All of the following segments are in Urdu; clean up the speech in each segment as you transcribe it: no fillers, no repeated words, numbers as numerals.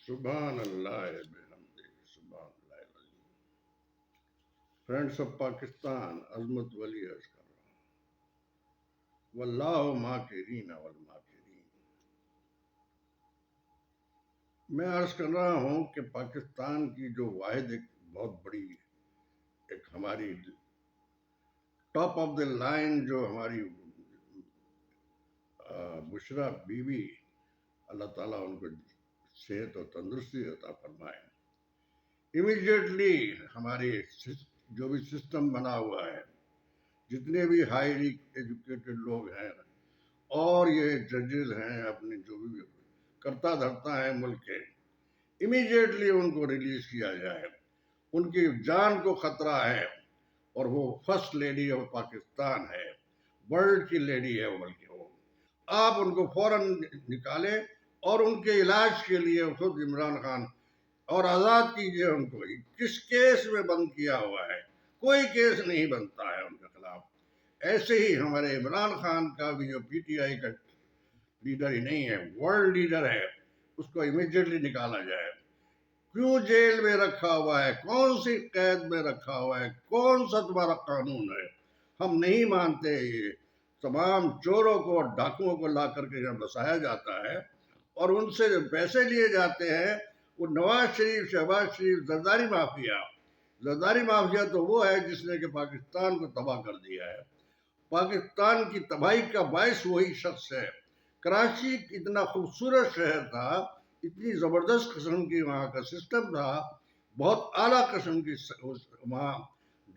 سبحان اللہ بحمدہ سبحان اللہ العظیم. فرینڈس آف پاکستان، عظمت ولی عرض کر رہا ہوں، واللہ ماکرین والماکرین. میں عرض کر رہا ہوں کہ پاکستان کی جو واحد ایک بہت بڑی ایک ہماری ٹاپ آف دا لائن جو ہماری بشرا بیوی، اللہ تعالیٰ ان کو صحت اور تندرستی عطا فرمائے. امیڈیٹلی ہمارے جو بھی سسٹم بنا ہوا ہے، جتنے بھی ہائیلی ایجوکیٹڈ لوگ ہیں اور یہ ججز ہیں، اپنے جو بھی کرتا دھرتا ہے ملک کے، امیڈیٹلی ان کو ریلیز کیا جائے. ان کی جان کو خطرہ ہے، اور وہ فرسٹ لیڈی آف پاکستان ہے، ورلڈ کی لیڈی ہے وہ، بلکہ وہ آپ ان کو فوراً نکالیں اور ان کے علاج کے لیے خود عمران خان اور آزاد کیجیے ان کو. کس کیس میں بند کیا ہوا ہے؟ کوئی کیس نہیں بنتا ہے ان کے خلاف. ایسے ہی ہمارے عمران خان کا بھی جو پی ٹی آئی کا لیڈر ہی نہیں ہے، ورلڈ لیڈر ہے، اس کو امیڈیٹلی نکالا جائے. کیوں جیل میں رکھا ہوا ہے؟ کون سی قید میں رکھا ہوا ہے؟ کون سا تمہارا قانون ہے؟ ہم نہیں مانتے. یہ تمام چوروں کو اور ڈاکوؤں کو لا کر کے یہاں بسایا جاتا ہے، اور ان سے جو پیسے لیے جاتے ہیں وہ نواز شریف، شہباز شریف، زرداری مافیا. زرداری مافیا تو وہ ہے جس نے کہ پاکستان کو تباہ کر دیا ہے. پاکستان کی تباہی کا باعث وہی شخص ہے. کراچی اتنا خوبصورت شہر تھا، اتنی زبردست قسم کی وہاں کا سسٹم تھا، بہت اعلیٰ قسم کی وہاں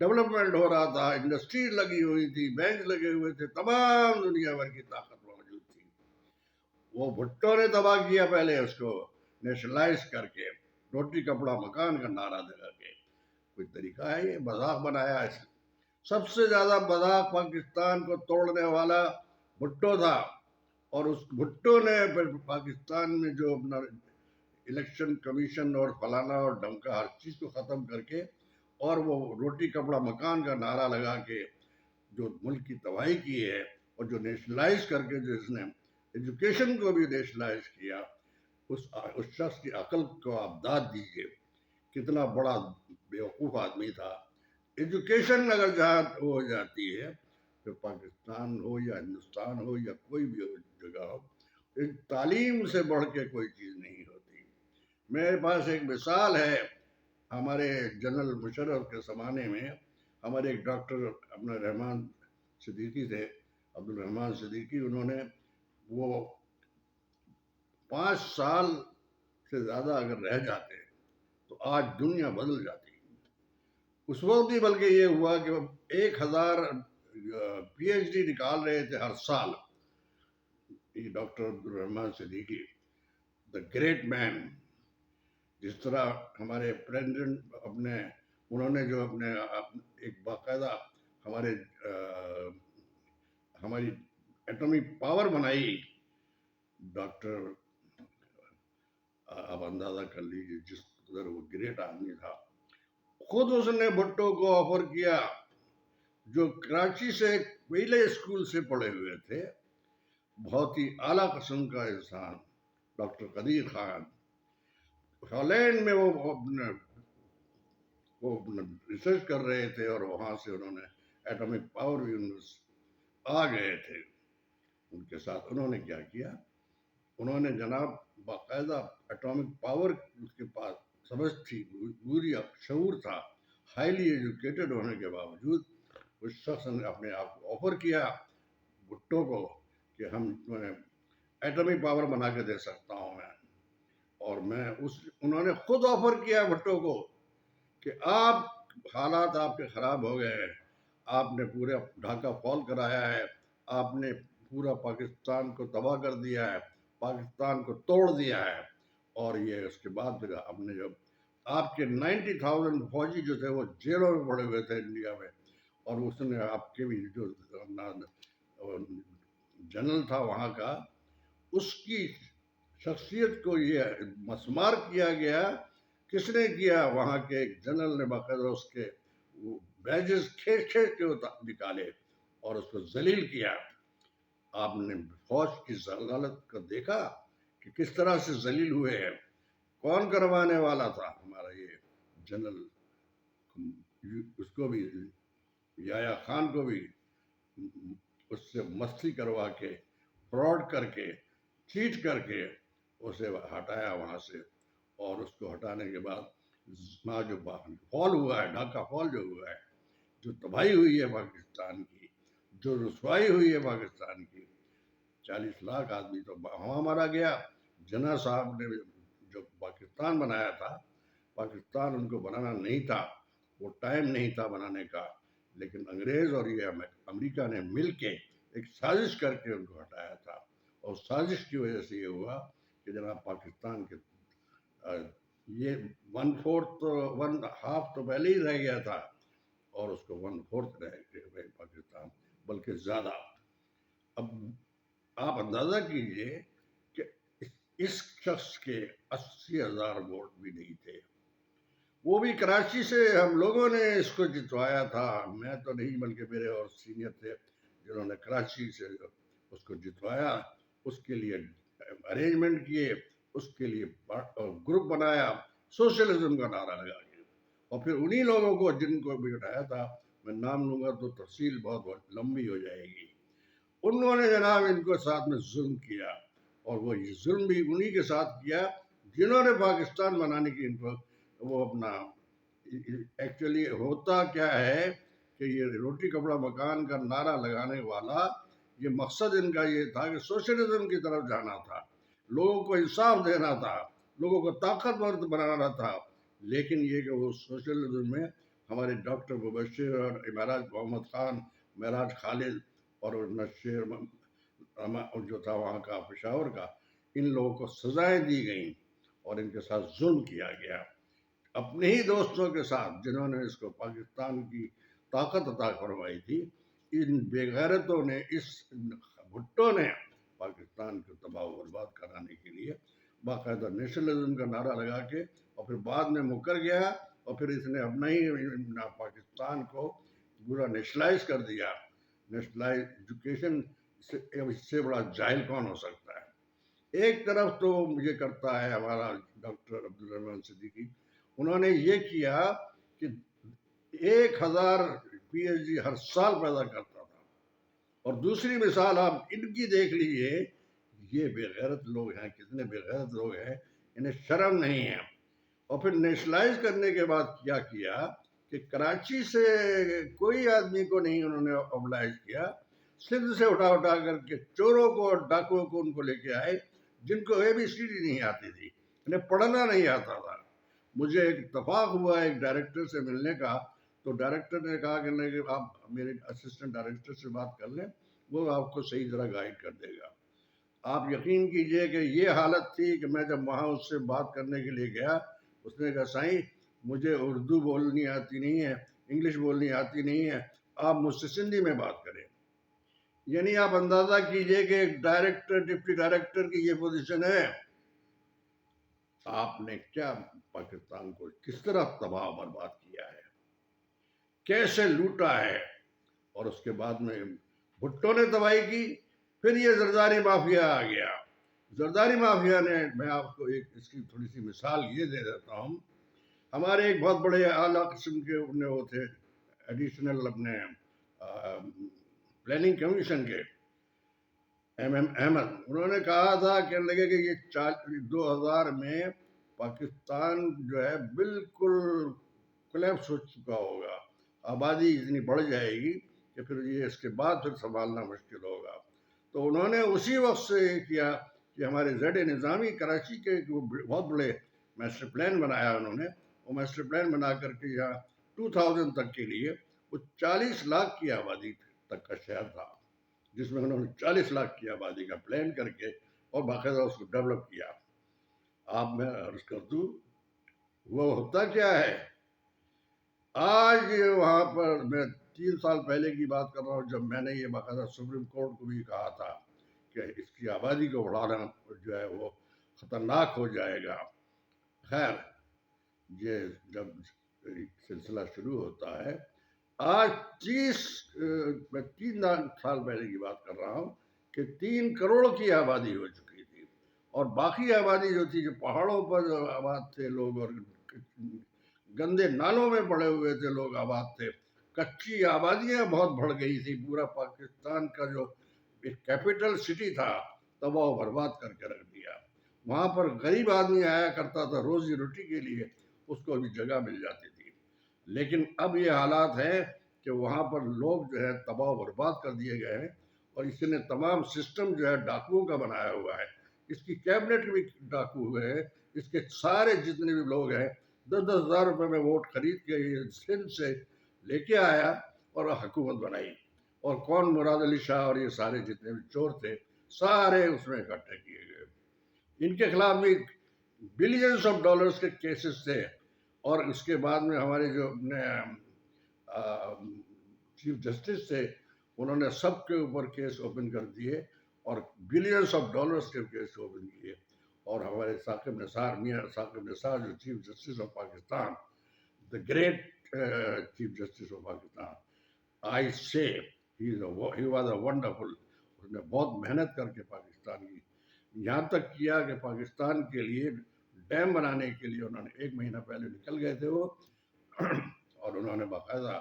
ڈیولپمنٹ ہو رہا تھا، انڈسٹریز لگی ہوئی تھی، بینک لگے ہوئے تھے، تمام دنیا بھر کی طاقت موجود تھی. وہ بھٹو نے تباہ کیا پہلے اس کو نیشنلائز کر کے، روٹی کپڑا مکان کا نعرہ دے کے. کوئی طریقہ ہے یہ؟ مذاق بنایا ہے. سب سے زیادہ مذاق پاکستان کو توڑنے والا بھٹو تھا، اور اس بھٹو نے پھر پاکستان میں جو اپنا الیکشن کمیشن اور فلانا اور ڈمکا ہر چیز کو ختم کر کے، اور وہ روٹی کپڑا مکان کا نعرہ لگا کے جو ملک کی تباہی کی ہے، اور جو نیشنلائز کر کے جس نے ایجوکیشن کو بھی نیشنلائز کیا، اس شخص کی عقل کو آپ داد دیجیے. کتنا بڑا بیوقوف آدمی تھا. ایجوکیشن اگر جہاں ہو جاتی ہے، پھر پاکستان ہو یا ہندوستان ہو یا کوئی بھی جگہ ہو، تعلیم سے بڑھ کے کوئی چیز نہیں ہوتی. میرے پاس ایک مثال ہے. ہمارے جنرل مشرف کے زمانے میں ہمارے ایک ڈاکٹر اپنا رحمان صدیقی تھے، عبدالرحمان صدیقی. انہوں نے وہ 5 سال سے زیادہ اگر رہ جاتے تو آج دنیا بدل جاتی. اس وقت بھی بلکہ یہ ہوا کہ 1000 پی ایچ ڈی نکال رہے تھے ہر سال. یہ doctor Abdul Rahman Siddiqui, the great man. جس طرح ہمارے پریزیڈنٹ انہوں نے جو اپنے ایک باقاعدہ ہماری ایٹمی پاور بنائی. ڈاکٹر، آپ اندازہ کر لیجیے جس قدر وہ گریٹ آدمی تھا. خود اس نے بھٹو کو آفر کیا، جو کراچی سے پہلے اسکول سے پڑھے ہوئے تھے، بہت ہی اعلیٰ قسم کا انسان، ڈاکٹر قدیر خان. ہالینڈ میں وہ ریسرچ کر رہے تھے، اور وہاں سے انہوں نے ایٹمک پاور بھی آ گئے تھے. ان کے ساتھ انہوں نے کیا کیا؟ انہوں نے جناب باقاعدہ ایٹامک پاور، اس کے پاس سمجھ تھی، پوری شعور تھا، ہائیلی ایجوکیٹڈ ہونے کے باوجود اس شخص نے اپنے آپ کو آفر کیا بھٹو کو کہ ایٹمی پاور بنا کے دے سکتا ہوں میں. اور انہوں نے خود آفر کیا بھٹو کو کہ حالات آپ کے خراب ہو گئے ہیں، آپ نے پورا ڈھاکہ فال کرایا ہے، آپ نے پورا پاکستان کو تباہ کر دیا ہے، پاکستان کو توڑ دیا ہے. اور یہ اس کے بعد پھر ہم نے جب آپ کے 90,000 فوجی جو تھے وہ جیلوں میں پڑے ہوئے تھے انڈیا میں، اور اس نے آپ کے بھی جو جنرل تھا وہاں کا، اس کی شخصیت کو یہ مسمار کیا گیا. کس نے کیا؟ وہاں کے ایک جنرل نے باقاعدہ اس کے بیجز کھینچ کے نکالے اور اس کو ذلیل کیا. آپ نے فوج کی ذلت کو دیکھا کہ کس طرح سے ذلیل ہوئے ہیں. کون کروانے والا تھا؟ ہمارا یہ جنرل، اس کو بھی یحییٰ خان کو بھی اس سے مستی کروا کے، فراڈ کر کے، چیٹ کر کے اسے ہٹایا وہاں سے. اور اس کو ہٹانے کے بعد وہاں جو فال ہوا ہے، ڈھاکہ فال جو ہوا ہے، جو تباہی ہوئی ہے پاکستان کی، جو رسوائی ہوئی ہے پاکستان کی، 40 لاکھ آدمی تو وہاں مارا گیا. جناح صاحب نے جو پاکستان بنایا تھا، پاکستان ان کو بنانا نہیں تھا، وہ ٹائم نہیں تھا بنانے کا، لیکن انگریز اور یہ امریکہ نے مل کے ایک سازش کر کے ان کو ہٹایا تھا. اور سازش کی وجہ سے یہ ہوا کہ جناب پاکستان کے یہ 1/4 1/2 تو پہلے ہی رہ گیا تھا، اور اس کو 1/4 رہ گئے پاکستان، بلکہ زیادہ. اب آپ اندازہ کیجئے کہ اس شخص کے 80,000 ووٹ بھی نہیں تھے. وہ بھی کراچی سے ہم لوگوں نے اس کو جتوایا تھا. میں تو نہیں، بلکہ میرے اور سینئر تھے جنہوں نے کراچی سے اس کو جتوایا، اس کے لیے ارینجمنٹ کیے، اس کے لیے گروپ بنایا، سوشلزم کا نعرہ لگا کے. اور پھر انہی لوگوں کو جن کو بھی اٹھایا تھا، میں نام لوں گا تو تفصیل بہت لمبی ہو جائے گی، انہوں نے جناب ان کو ساتھ میں ظلم کیا. اور وہ یہ ظلم بھی انہی کے ساتھ کیا جنہوں نے پاکستان بنانے کی ان کو وہ اپنا. ایکچولی ہوتا کیا ہے کہ یہ روٹی کپڑا مکان کا نعرہ لگانے والا، یہ مقصد ان کا یہ تھا کہ سوشلزم کی طرف جانا تھا، لوگوں کو انصاف دینا تھا، لوگوں کو طاقتور بنانا تھا. لیکن یہ کہ وہ سوشلزم میں ہمارے ڈاکٹر مبشر اور معراج محمد خان، معراج خالد اور نشیر جو تھا وہاں کا پشاور کا، ان لوگوں کو سزائیں دی گئیں اور ان کے ساتھ ظلم کیا گیا. اپنے ہی دوستوں کے ساتھ جنہوں نے اس کو پاکستان کی طاقت عطا فرمائی تھی، ان بے غیرتوں نے، اس بھٹو نے پاکستان کو تباہ و برباد کرانے کے لیے باقاعدہ نیشنلزم کا نعرہ لگا کے، اور پھر بعد میں مکر گیا، اور پھر اس نے اپنا ہی پاکستان کو پورا نیشنلائز کر دیا. نیشنلائز ایجوکیشن، اس سے بڑا جاہل کون ہو سکتا ہے؟ ایک طرف تو یہ کرتا ہے ہمارا ڈاکٹر عبدالرحمن صدیقی، انہوں نے یہ کیا کہ 1,000 PhD ہر سال پیدا کرتا تھا. اور دوسری مثال آپ ان کی دیکھ لیجئے، یہ بے غیرت لوگ ہیں، کتنے بے غیرت لوگ ہیں، انہیں شرم نہیں ہے. اور پھر نیشنلائز کرنے کے بعد کیا کیا کہ کراچی سے کوئی آدمی کو نہیں انہوں نے اوبلائز کیا، سندھ سے اٹھا کر کے چوروں کو اور ڈاکوؤں کو ان کو لے کے آئے جن کو ABCD نہیں آتی تھی، انہیں پڑھنا نہیں آتا تھا. مجھے ایک اتفاق ہوا ایک ڈائریکٹر سے ملنے کا، تو ڈائریکٹر نے کہا کہ آپ میرے اسسٹنٹ ڈائریکٹر سے بات کر لیں، وہ آپ کو صحیح طرح گائیڈ کر دے گا. آپ یقین کیجئے کہ یہ حالت تھی کہ میں جب وہاں اس سے بات کرنے کے لیے گیا، اس نے کہا سائیں مجھے اردو بولنی آتی نہیں ہے، انگلش بولنی آتی نہیں ہے، آپ مجھ سے سندھی میں بات کریں. یعنی آپ اندازہ کیجئے کہ ایک ڈائریکٹر، ڈپٹی ڈائریکٹر کی یہ پوزیشن ہے. آپ نے کیا پاکستان کو کس طرح تباہ برباد کیا ہے، کیسے لوٹا ہے. اور اس کے بعد میں بھٹو نے تباہی کی. پھر یہ زرداری مافیا آ گیا. زرداری مافیا نے، میں آپ کو ایک اس کی تھوڑی سی مثال یہ دے دیتا ہوں. ہمارے ایک بہت بڑے اعلیٰ قسم کے وہ تھے ایڈیشنل اپنے پلاننگ کمیشن کے MM احمد، انہوں نے کہا تھا کہ لگے کہ یہ 2000 میں پاکستان جو ہے بالکل کولیپس ہو چکا ہوگا، آبادی اتنی بڑھ جائے گی کہ پھر یہ اس کے بعد پھر سنبھالنا مشکل ہوگا. تو انہوں نے اسی وقت سے یہ کیا کہ ہمارے زیڈ نظامی کراچی کے بہت بڑے ماسٹر پلان بنایا انہوں نے. وہ ماسٹر پلان بنا کر کے یہاں 2000 تک کے لیے وہ 40 لاکھ کی آبادی تک کا شہر تھا، جس میں انہوں نے 40 لاکھ کی آبادی کا پلان کر کے اور باقاعدہ اس کو ڈیولپ کیا. آپ میں عرض کر دوں وہ ہوتا کیا ہے. آج وہاں پر میں 3 سال پہلے کی بات کر رہا ہوں، جب میں نے یہ باقاعدہ سپریم کورٹ کو بھی کہا تھا کہ اس کی آبادی کو بڑھانا جو ہے وہ خطرناک ہو جائے گا. خیر، یہ جب سلسلہ شروع ہوتا ہے، آج میں 3 سال پہلے کی بات کر رہا ہوں کہ 3 کروڑ کی آبادی ہو چکی تھی. اور باقی آبادی جو تھی، جو پہاڑوں پر جو آباد تھے لوگ اور گندے نالوں میں پڑے ہوئے تھے لوگ آباد تھے، کچی آبادیاں بہت بڑھ گئی تھی. پورا پاکستان کا جو کیپٹل سٹی تھا تباہ و برباد کر کے رکھ دیا. وہاں پر غریب آدمی آیا کرتا تھا روزی روٹی کے لیے، اس کو بھی جگہ مل جاتی تھی. لیکن اب یہ حالات ہے کہ وہاں پر لوگ جو ہے تباہ و برباد کر دیے گئے ہیں، اور اس نے تمام سسٹم جو ہے ڈاکوؤں کا بنایا ہوا ہے. اس کی کیبنٹ بھی ڈاکو ہوئے ہیں. اس کے سارے جتنے بھی لوگ ہیں 10,000 روپے میں ووٹ خرید کے سندھ سے لے کے آیا اور حکومت بنائی. اور کون مراد علی شاہ اور یہ سارے جتنے بھی چور تھے سارے اس میں اکٹھے کیے گئے. ان کے خلاف بھی بلینز آف ڈالرز کے کیسز تھے. اور اس کے بعد میں ہمارے جو چیف جسٹس تھے انہوں نے سب کے اوپر کیس اوپن کر دیے اور بلینز آف ڈالرز کے کیس اوپن کیے. اور ہمارے ثاقب نثار، میاں ثاقب نثار جو chief justice of Pakistan, the great Chief Justice of Pakistan, I say he was a wonderful. اس نے بہت محنت کر کے پاکستان کی یہاں تک کیا کہ پاکستان کے لیے ڈیم بنانے کے لیے انہوں نے 1 مہینہ پہلے نکل گئے تھے وہ، اور انہوں نے باقاعدہ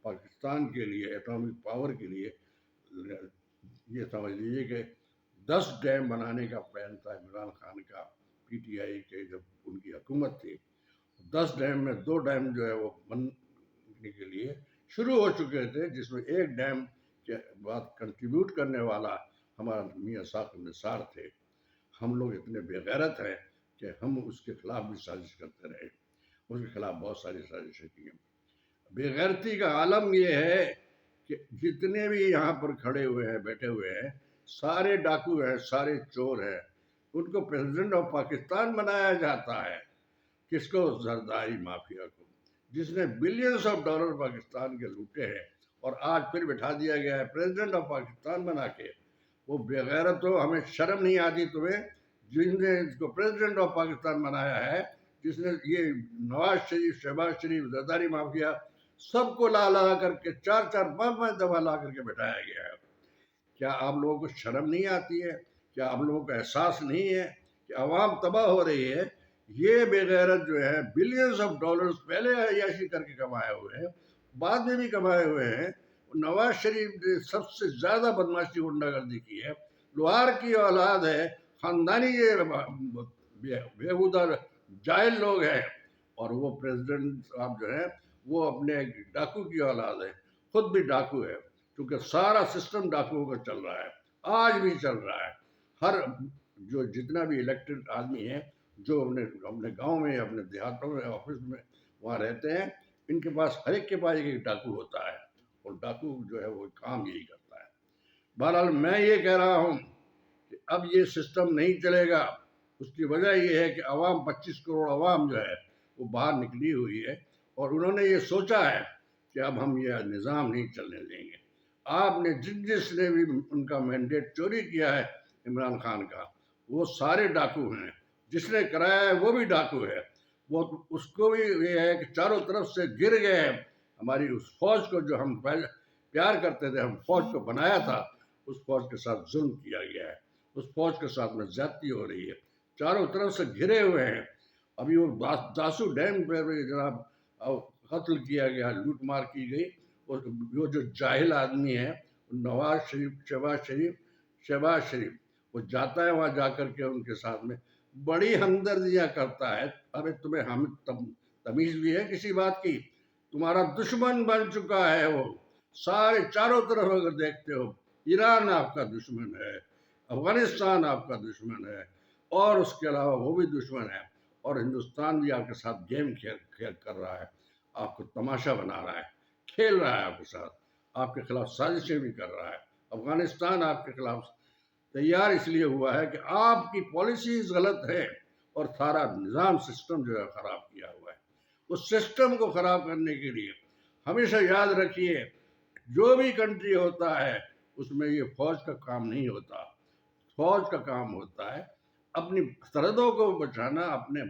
پاکستان کے لیے ایٹامک پاور کے لیے یہ سمجھ لیجیے کہ 10 ڈیم بنانے کا پلان تھا عمران خان کا، پی ٹی آئی کے جب ان کی حکومت تھی. 10 ڈیم میں 2 ڈیم جو ہے وہ بننے کے لیے شروع ہو چکے تھے، جس میں 1 ڈیم کے بعد کنٹریبیوٹ کرنے والا ہمارا میاں ثاقب نثار تھے. ہم لوگ اتنے بے غیرت ہیں کہ ہم اس کے خلاف بھی سازش کرتے رہے، اس کے خلاف بہت ساری سازشیں کی ہیں. بے غیرتی کا عالم یہ ہے کہ جتنے بھی یہاں پر کھڑے ہوئے ہیں بیٹھے ہوئے ہیں سارے ڈاکو ہیں، سارے چور ہیں. ان کو پریزیڈنٹ آف پاکستان بنایا جاتا ہے. کس کو؟ زرداری مافیا کو، جس نے بلینز آف ڈالر پاکستان کے لوٹے ہیں، اور آج پھر بٹھا دیا گیا ہے پریزیڈنٹ آف پاکستان بنا کے. وہ بے غیرت ہو، ہمیں شرم نہیں آتی تمہیں جن نے اس کو پریزیڈنٹ آف پاکستان بنایا ہے، جس نے یہ نواز شریف، شہباز شریف، زرداری مافیا سب کو لا کر کے 4-4 5-5 دفعہ لا کر کے بٹھایا گیا ہے. کیا آپ لوگوں کو شرم نہیں آتی ہے؟ کیا آپ لوگوں کو احساس نہیں ہے کہ عوام تباہ ہو رہی ہے؟ یہ بے غیرت جو ہے بلینز آف ڈالرز پہلے عیاشی کر کے کمائے ہوئے ہیں، بعد میں بھی کمائے ہوئے ہیں. نواز شریف نے سب سے زیادہ بدماشی غنڈہ گردی کی ہے. لوہار کی اولاد ہے، خاندانی یہ بےہودہ جاہل لوگ ہیں. اور وہ پریزیڈنٹ صاحب جو ہیں وہ اپنے ڈاکو کی اولاد ہے، خود بھی ڈاکو ہے، کیونکہ سارا سسٹم ڈاکوؤں کا چل رہا ہے، آج بھی چل رہا ہے. ہر جو جتنا بھی الیکٹڈ آدمی ہے جو اپنے گاؤں میں، اپنے دیہاتوں میں، آفس میں وہاں رہتے ہیں، ان کے پاس ہر ایک کے پاس ایک ڈاکو ہوتا ہے، اور ڈاکو جو ہے وہ کام یہی کرتا ہے. بہرحال میں یہ کہہ رہا ہوں کہ اب یہ سسٹم نہیں چلے گا. اس کی وجہ یہ ہے کہ عوام 25 کروڑ عوام جو ہے وہ باہر نکلی ہوئی ہے، اور انہوں نے یہ سوچا ہے کہ اب ہم یہ نظام نہیں چلنے دیں گے. آپ نے جس نے بھی ان کا مینڈیٹ چوری کیا ہے عمران خان کا، وہ سارے ڈاکو ہیں. جس نے کرایا ہے وہ بھی ڈاکو ہے. وہ اس کو بھی یہ ہے کہ چاروں طرف سے گر گئے ہیں. ہماری اس فوج کو جو ہم پیار کرتے تھے، ہم فوج کو بنایا تھا، اس فوج کے ساتھ ظلم کیا گیا ہے، اس فوج کے ساتھ میں زیادتی ہو رہی ہے. چاروں طرف سے گھرے ہوئے ہیں. ابھی وہ داسو ڈیم پہ جناب قتل کیا گیا، لوٹ مار کی گئی. وہ جو جاہل آدمی ہے نواز شریف، شہباز شریف وہ جاتا ہے وہاں جا کر کے ان کے ساتھ میں بڑی ہمدردیاں کرتا ہے. ارے تمہیں ہم تمیز بھی ہے کسی بات کی؟ تمہارا دشمن بن چکا ہے وہ. سارے چاروں طرف اگر دیکھتے ہو، ایران آپ کا دشمن ہے، افغانستان آپ کا دشمن ہے، اور اس کے علاوہ وہ بھی دشمن ہے. اور ہندوستان بھی آپ کے ساتھ گیم کھیل کر رہا ہے، آپ کو تماشا بنا رہا ہے، کھیل رہا ہے آپ کے ساتھ، آپ کے خلاف سازشیں بھی کر رہا ہے. افغانستان آپ کے خلاف تیار اس لیے ہوا ہے کہ آپ کی پالیسیز غلط ہے، اور سارا نظام سسٹم جو ہے خراب کیا ہوا ہے. اس سسٹم کو خراب کرنے کے لیے ہمیشہ یاد رکھیے جو بھی کنٹری ہوتا ہے اس میں یہ فوج کا کام نہیں ہوتا. فوج کا کام ہوتا ہے اپنی سرحدوں کو بچانا، اپنے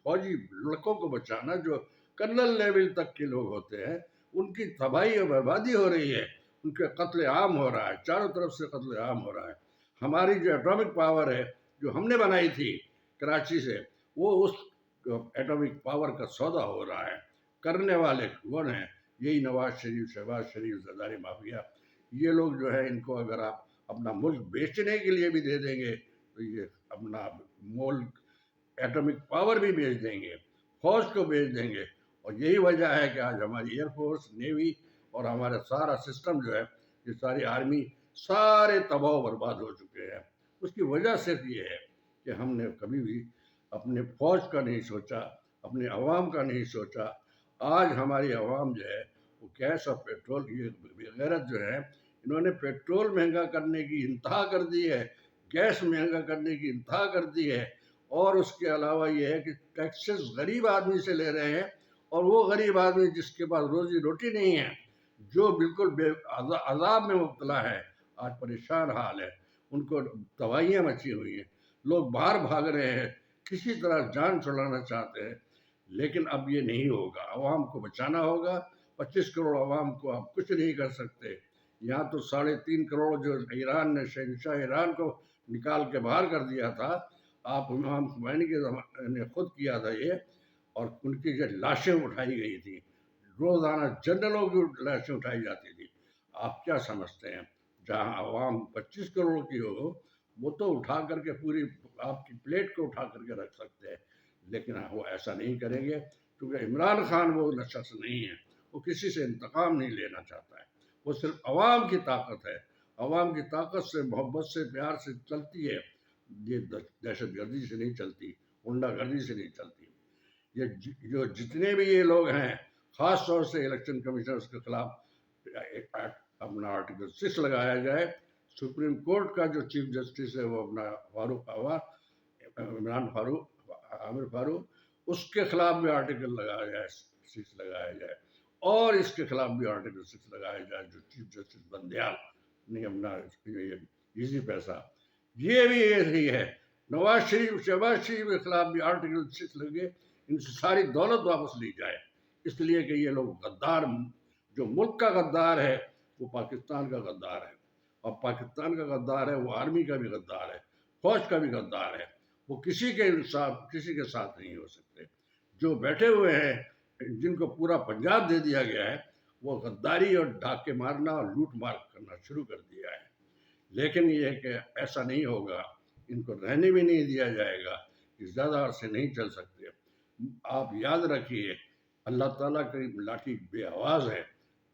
فوجی لڑکوں کو بچانا جو کرنل لیول تک کے لوگ ہوتے ہیں. ان کی تباہی اور بربادی ہو رہی ہے، ان کے قتل عام ہو رہا ہے، چاروں طرف سے قتل عام ہو رہا ہے. ہماری جو ایٹامک پاور ہے جو ہم نے بنائی تھی کراچی سے، وہ اس ایٹمک پاور کا سودا ہو رہا ہے. کرنے والے کون ہیں؟ یہی نواز شریف، شہباز شریف، زرداری مافیا. یہ لوگ جو ہے، ان کو اگر آپ اپنا ملک بیچنے کے لیے بھی دے دیں گے تو یہ اپنا ملک ایٹمک پاور بھی بیچ دیں گے، فوج کو بیچ دیں گے. اور یہی وجہ ہے کہ آج ہماری ایئر فورس، نیوی اور ہمارا سارا سسٹم جو ہے، یہ ساری آرمی، سارے تباہ و برباد ہو چکے ہیں. اس کی وجہ صرف یہ ہے کہ ہم نے کبھی بھی اپنے فوج کا نہیں سوچا، اپنے عوام کا نہیں سوچا. آج ہماری عوام جو ہے وہ گیس اور پیٹرول، یہ بغیرت جو ہے، انہوں نے پیٹرول مہنگا کرنے کی انتہا کر دی ہے، گیس مہنگا کرنے کی انتہا کر دی ہے. اور اس کے علاوہ یہ ہے کہ ٹیکسز غریب آدمی سے لے رہے ہیں، اور وہ غریب آدمی جس کے پاس روزی روٹی نہیں ہے، جو بالکل عذاب میں مبتلا ہے، آج پریشان حال ہے. ان کو دوائیاں مچی ہوئی ہیں، لوگ باہر بھاگ رہے ہیں، کسی طرح جان چھڑانا چاہتے ہیں. لیکن اب یہ نہیں ہوگا، عوام کو بچانا ہوگا. 25 کروڑ عوام کو آپ کچھ نہیں کر سکتے. یہاں تو 3.5 کروڑ جو ایران نے، شہنشاہ ایران کو نکال کے باہر کر دیا تھا، آپ امام خمینی کے زمانے نے خود کیا تھا یہ. اور ان کی جو لاشیں اٹھائی گئی تھی، روزانہ جنرلوں کی لاشیں اٹھائی جاتی تھی. آپ کیا سمجھتے ہیں؟ جہاں عوام 25 کروڑ کی ہو، وہ تو اٹھا کر کے پوری آپ کی پلیٹ کو اٹھا کر کے رکھ سکتے ہیں. لیکن وہ ایسا نہیں کریں گے، کیونکہ عمران خان وہ شخص نہیں ہے. وہ کسی سے انتقام نہیں لینا چاہتا ہے. وہ صرف عوام کی طاقت ہے، عوام کی طاقت سے، محبت سے، پیار سے چلتی ہے. یہ دہشت گردی سے نہیں چلتی، غنڈہ گردی سے نہیں چلتی. یہ جو جتنے بھی یہ لوگ ہیں، خاص طور سے الیکشن کمیشنرز کے خلاف اپنا آرٹیکل 6 لگایا جائے. سپریم کورٹ کا جو چیف جسٹس ہے وہ اپنا عامر فاروق، اس کے خلاف بھی آرٹیکل لگایا جائے، 6 لگایا جائے. اور اس کے خلاف بھی آرٹیکل 6 لگایا جائے جو چیف جسٹس بندیال نے اپنا ایزی پیسہ، یہ بھی یہی ہے. نواز شریف، شہباز شریف کے خلاف بھی آرٹیکل 6 لگے، ان سے ساری دولت واپس لی جائے. اس لیے کہ یہ لوگ غدار، جو ملک کا غدار ہے وہ پاکستان کا غدار ہے. اور پاکستان کا غدار ہے وہ آرمی کا بھی غدار ہے، فوج کا بھی غدار ہے. وہ کسی کے ساتھ نہیں ہو سکتے. جو بیٹھے ہوئے ہیں، جن کو پورا پنجاب دے دیا گیا ہے، وہ غداری اور ڈاکے مارنا اور لوٹ مار کرنا شروع کر دیا ہے. لیکن یہ ہے کہ ایسا نہیں ہوگا، ان کو رہنے بھی نہیں دیا جائے گا، کہ زیادہ عرصے نہیں چل سکتے. آپ یاد رکھیے، اللہ تعالیٰ کی لاٹھی بے آواز ہے.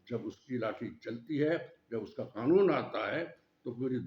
جب اس کی لاٹھی چلتی ہے، جب اس کا قانون آتا ہے، تو پوری